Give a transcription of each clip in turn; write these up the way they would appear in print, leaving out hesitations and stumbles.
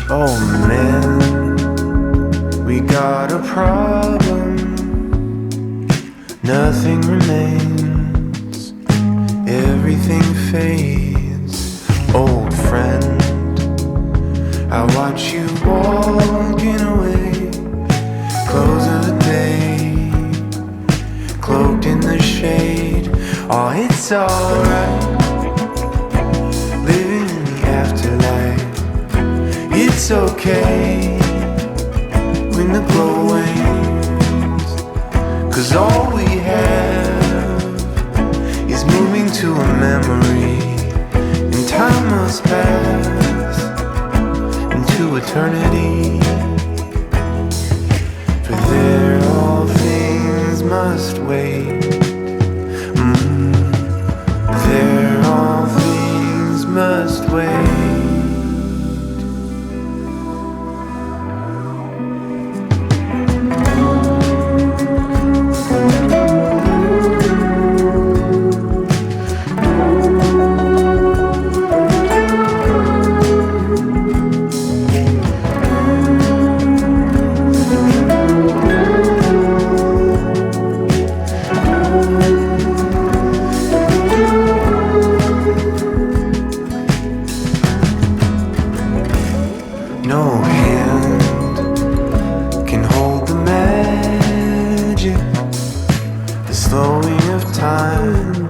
Oh man, we got a problem. Nothing remains, everything fades. Old friend, I watch you walking away. Close of the day, cloaked in the shade. Oh, it's alright, living in the afterlife. It's okay when the glow wanes, 'cause all we have is moving to a memory, and time must pass into eternity. For there all things must wait. There all things must wait. No hand can hold the magic, the slowing of time,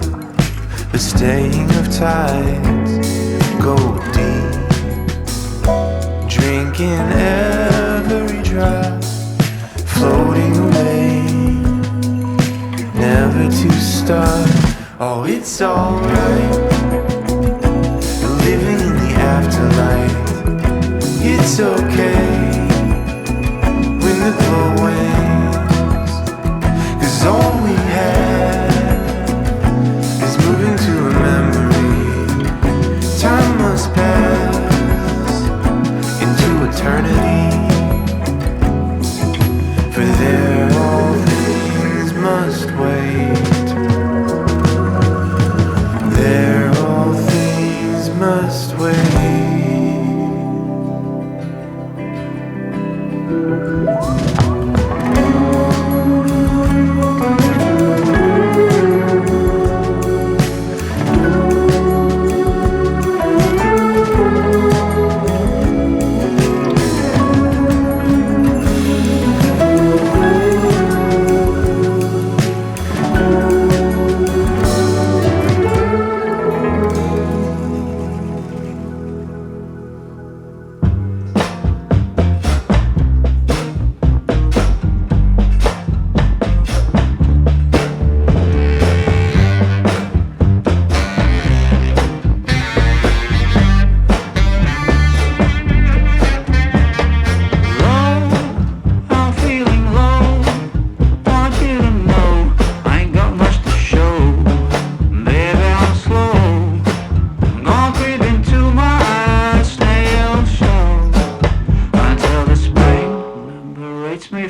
the staying of tides. Go deep, drinking every drop, floating away, never to start. Oh, it's alright, living in the afterlife. It's okay when the glow wanes, 'cause all we have is moving to a memory. Time must pass into eternity. For there all things must wait. There all things must wait.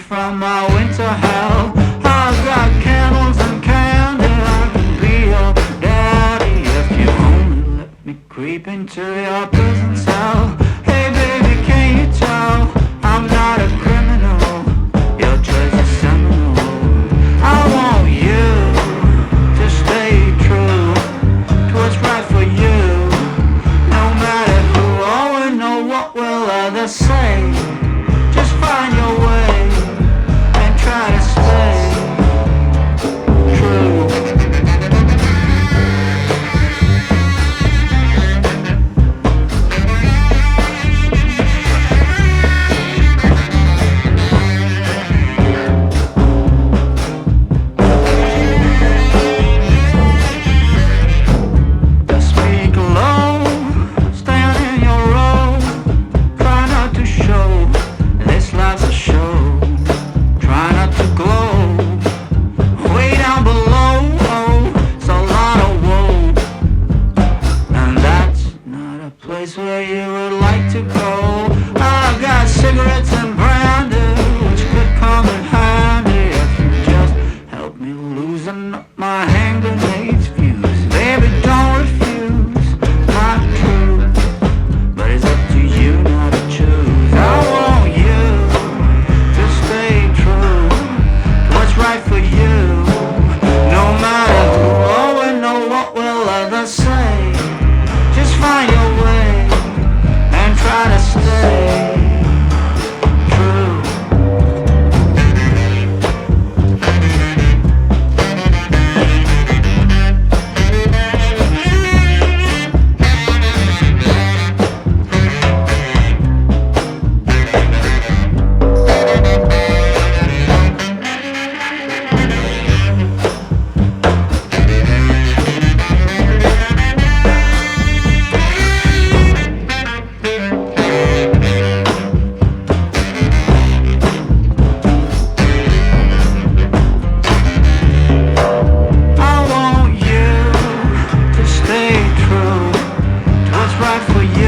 From my winter hell, I've got candles and candy. I can be your daddy if you only let me creep into your prison cell. Hey baby, can you tell I'm not a criminal? Your choice is seminal. I want you to stay true to what's right for you, no matter who or know what will others say. Just find your way, try to stay true. Just speak low, stand in your row, try not to show this life's a show. Try not to glow, way down below, oh, it's a lot of woe. And that's not a place where you would like to go. I've got cigarettes and brandy, which could come in handy if you just help me loosen up my hand grenades fuse. Baby, don't refuse my truth, but it's up to you not to choose. right for you.